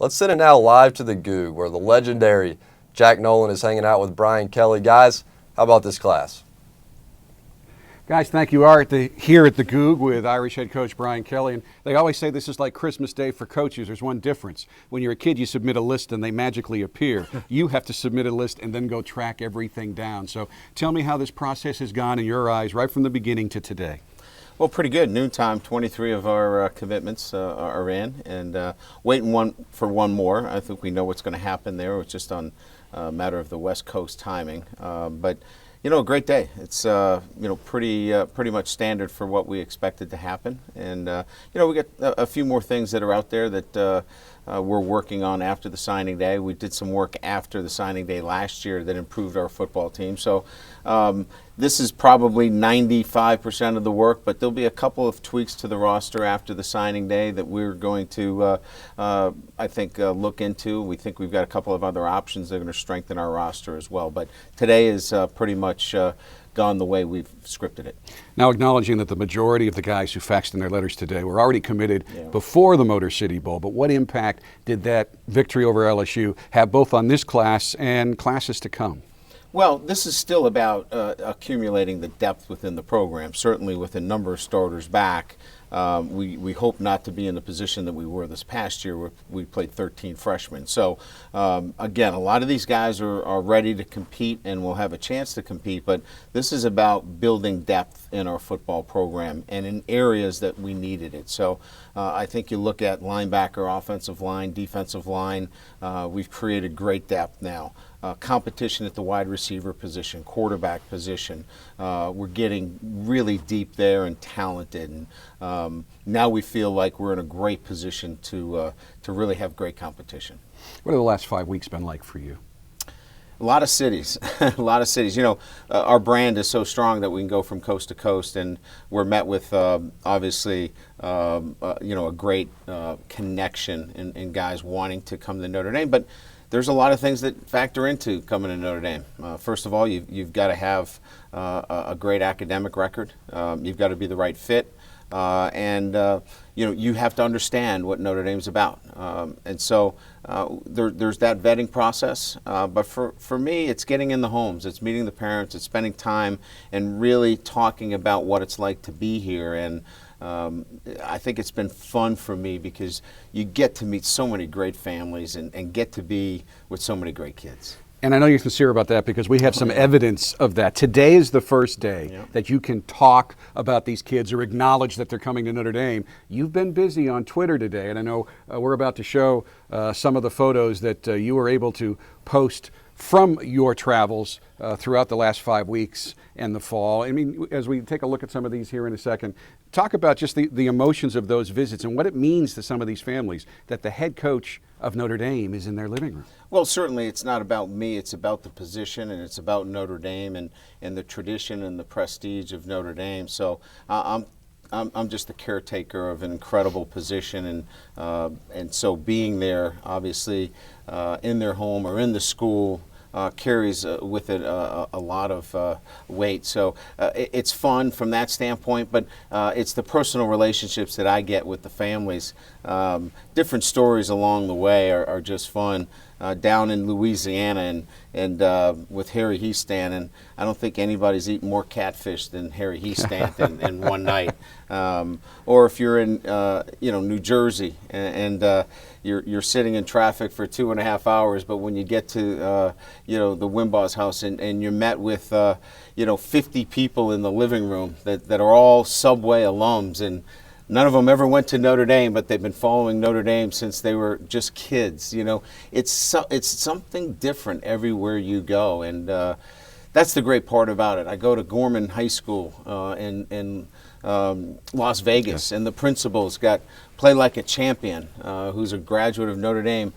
Let's send it now live to the Goog, where the legendary Jack Nolan is hanging out with Brian Kelly. Guys, how about this class? Guys, thank you. Art here at the Goog with Irish head coach Brian Kelly. And they always say this is like Christmas Day for coaches. There's one difference. When you're a kid, you submit a list and they magically appear. You have to submit a list and then go track everything down. So tell me how this process has gone in your eyes right from the beginning to today. Well, pretty good. Noontime, 23 of our commitments are in, and waiting for one more. I think we know what's going to happen there. It's just on a matter of the West Coast timing. But a great day. It's pretty much standard for what we expected to happen, and we got a few more things that are out there that we're working on after the signing day. We did some work after the signing day last year that improved our football team. So this is probably 95% of the work, but there'll be a couple of tweaks to the roster after the signing day that we're going to, I think, look into. We think we've got a couple of other options that are going to strengthen our roster as well. But today is pretty much gone the way we've scripted it. Now, acknowledging that the majority of the guys who faxed in their letters today were already committed before the Motor City Bowl, but what impact did that victory over LSU have both on this class and classes to come? Well, this is still about accumulating the depth within the program. Certainly with a number of starters back, we hope not to be in the position that we were this past year where we played 13 freshmen. So, again, a lot of these guys are ready to compete and will have a chance to compete, but this is about building depth in our football program and in areas that we needed it. So I think you look at linebacker, offensive line, defensive line, we've created great depth now. Competition at the wide receiver position, quarterback position. We're getting really deep there and talented. And now we feel like we're in a great position to really have great competition. What have the last 5 weeks been like for you? A lot of cities, a lot of cities. Our brand is so strong that we can go from coast to coast, and we're met with obviously a great connection in guys wanting to come to Notre Dame. But there's a lot of things that factor into coming to Notre Dame. First of all, you've got to have a great academic record. You've got to be the right fit. And you have to understand what Notre Dame's about. And so there's that vetting process. But for me, it's getting in the homes. It's meeting the parents. It's spending time and really talking about what it's like to be here. And I think it's been fun for me because you get to meet so many great families and get to be with so many great kids. And I know you're sincere about that because we have some evidence of that. Today is the first day that you can talk about these kids or acknowledge that they're coming to Notre Dame. You've been busy on Twitter today, and I know we're about to show some of the photos that you were able to post from your travels throughout the last 5 weeks and the fall. I mean, as we take a look at some of these here in a second, talk about just the emotions of those visits and what it means to some of these families that the head coach of Notre Dame is in their living room. Well, certainly it's not about me. It's about the position, and it's about Notre Dame and the tradition and the prestige of Notre Dame. So I'm just the caretaker of an incredible position, and so being there, obviously, in their home or in the school, carries with it a lot of weight. So it's fun from that standpoint, but it's the personal relationships that I get with the families. Different stories along the way are just fun. Down in Louisiana and with Harry Heastanton, I don't think anybody's eaten more catfish than Harry Heastanton in one night. Or if you're in New Jersey and you're sitting in traffic for 2.5 hours, but when you get to the Wimbush house and you're met with 50 people in the living room that are all Subway alums, and none of them ever went to Notre Dame, but they've been following Notre Dame since they were just kids. It's something different everywhere you go, and that's the great part about it. I go to Gorman High School in Las Vegas, and the principal's got Play Like a Champion, who's a graduate of Notre Dame,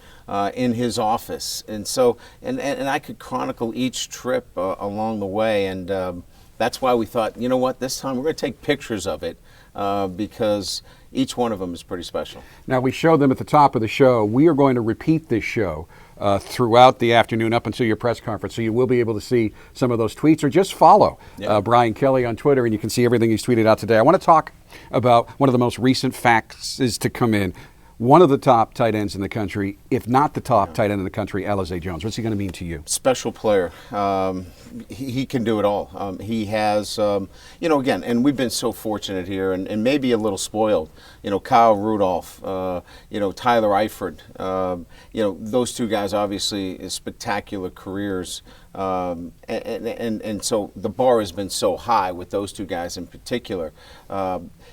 in his office. And so, and I could chronicle each trip along the way, and that's why we thought, you know what, this time we're going to take pictures of it because each one of them is pretty special. Now, we showed them at the top of the show. We are going to repeat this show throughout the afternoon up until your press conference, so you will be able to see some of those tweets, or just follow Brian Kelly on Twitter and you can see everything he's tweeted out today. I want to talk about one of the most recent faxes to come in. one of the top tight ends in the country, if not the top tight end in the country, Alizé Jones. What's he going to mean to you? Special player. He can do it all. He has, again, and we've been so fortunate here and maybe a little spoiled. Kyle Rudolph, Tyler Eifert, those two guys obviously spectacular careers. And so the bar has been so high with those two guys in particular.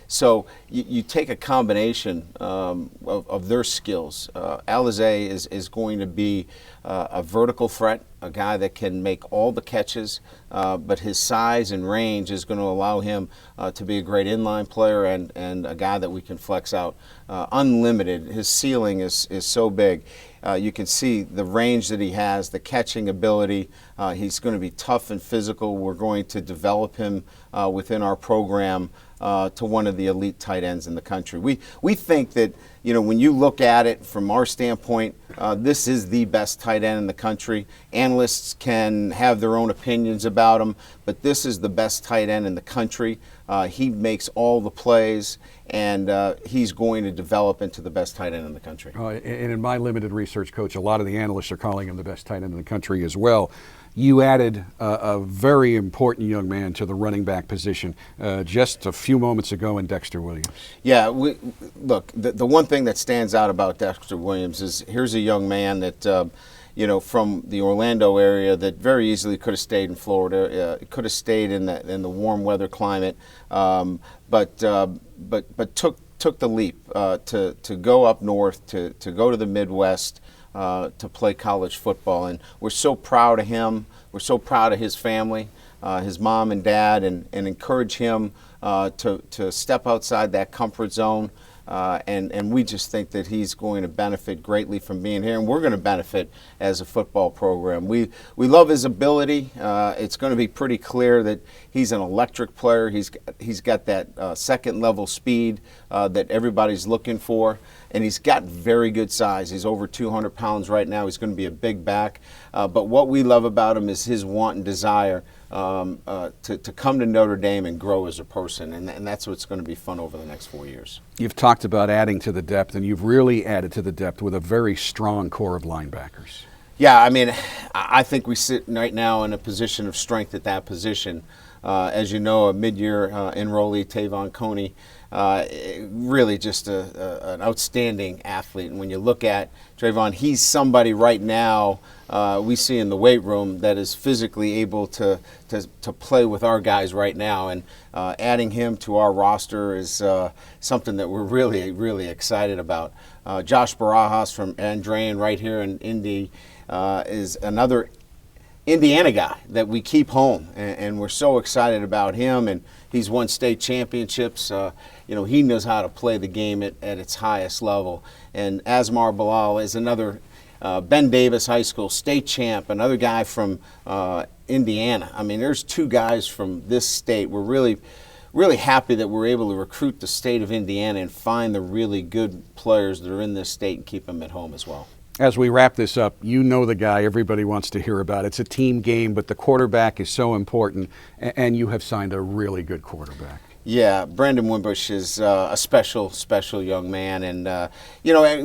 So you take a combination of their skills. Alizé is going to be a vertical threat, a guy that can make all the catches, but his size and range is going to allow him to be a great inline player and a guy that we can flex out unlimited. His ceiling is so big. You can see the range that he has, the catching ability. He's going to be tough and physical. We're going to develop him within our program to one of the elite tight ends in the country. We think that, when you look at it from our standpoint, this is the best tight end in the country. Analysts can have their own opinions about him, but this is the best tight end in the country. He makes all the plays, and he's going to develop into the best tight end in the country. And in my limited research, Coach, a lot of the analysts are calling him the best tight end in the country as well. You added a very important young man to the running back position just a few moments ago in Dexter Williams. Yeah, look, the one thing that stands out about Dexter Williams is here's a young man that, from the Orlando area that very easily could have stayed in Florida, could have stayed in the warm weather climate, but took the leap to go up north, to go to the Midwest, to play college football. And we're so proud of him. We're so proud of his family, his mom and dad, and encourage him to step outside that comfort zone. And we just think that he's going to benefit greatly from being here, and we're going to benefit as a football program. We love his ability. It's going to be pretty clear that he's an electric player. He's got that second level speed that everybody's looking for, and he's got very good size. He's over 200 pounds right now. He's going to be a big back. But what we love about him is his want and desire to come to Notre Dame and grow as a person, and that's what's going to be fun over the next 4 years. You've talked about adding to the depth, and you've really added to the depth with a very strong core of linebackers. Yeah, I think we sit right now in a position of strength at that position. As you know, a mid-year enrollee, Tavon Coney, really just an outstanding athlete. And when you look at Trayvon, he's somebody right now we see in the weight room that is physically able to play with our guys right now. And adding him to our roster is something that we're really, really excited about. Josh Barajas from Andrean right here in Indy is another Indiana guy that we keep home, and we're so excited about him. And he's won state championships. He knows how to play the game at its highest level. And Asmar Bilal is another Ben Davis High School state champ, another guy from Indiana. There's two guys from this state. We're really happy that we're able to recruit the state of Indiana and find the really good players that are in this state and keep them at home as well. As we wrap this up, you know the guy everybody wants to hear about. It's a team game, but the quarterback is so important, and you have signed a really good quarterback. Yeah, Brandon Wimbush is a special young man. And,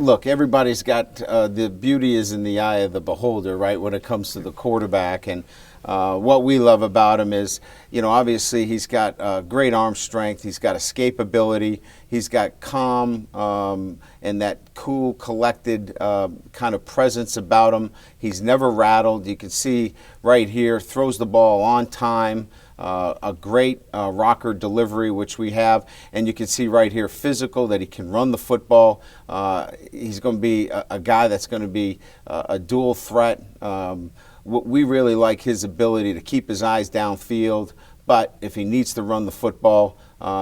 look, everybody's got the beauty is in the eye of the beholder, right, when it comes to the quarterback. And what we love about him is, obviously he's got great arm strength. He's got escapability. He's got calm and that cool, collected kind of presence about him. He's never rattled. You can see right here, throws the ball on time. A great rocker delivery, which we have, and you can see right here, physical, that he can run the football. He's going to be a guy that's going to be a dual threat. We really like his ability to keep his eyes downfield, but if he needs to run the football,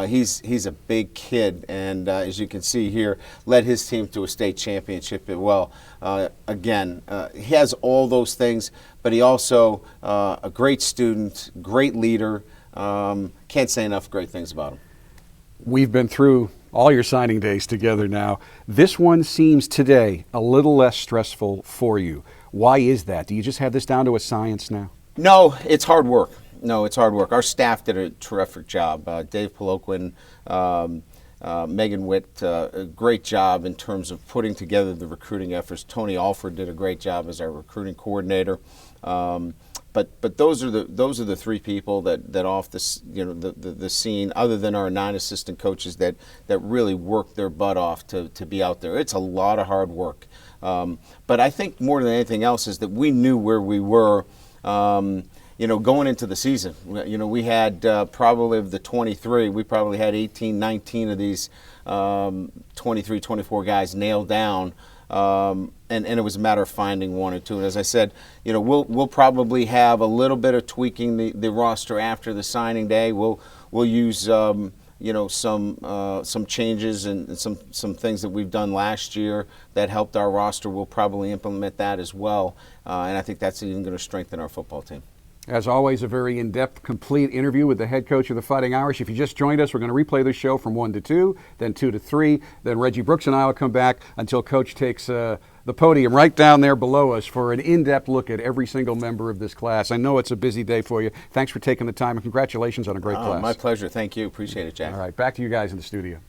he's a big kid, and as you can see here, led his team to a state championship as well. He has all those things, but he also a great student, great leader. Can't say enough great things about him. We've been through all your signing days together now. This one seems today a little less stressful for you. Why is that? Do you just have this down to a science now? No, it's hard work. Our staff did a terrific job. Dave Poloquin, Megan Witt, a great job in terms of putting together the recruiting efforts. Tony Alford did a great job as our recruiting coordinator. But those are the three people that off the scene, other than our 9 assistant coaches that really work their butt off to be out there. It's a lot of hard work. But I think more than anything else is that we knew where we were. Going into the season, we had probably of the 23, we probably had 18, 19 of these 23, 24 guys nailed down. And it was a matter of finding 1 or 2. And as I said, we'll probably have a little bit of tweaking the roster after the signing day. We'll use some changes and some things that we've done last year that helped our roster. We'll probably implement that as well, and I think that's even going to strengthen our football team. As always, a very in-depth, complete interview with the head coach of the Fighting Irish. If you just joined us, we're going to replay this show from 1 to 2, then 2 to 3. Then Reggie Brooks and I will come back until Coach takes the podium right down there below us for an in-depth look at every single member of this class. I know it's a busy day for you. Thanks for taking the time, and congratulations on a great class. My pleasure. Thank you. Appreciate it, Jack. All right, back to you guys in the studio.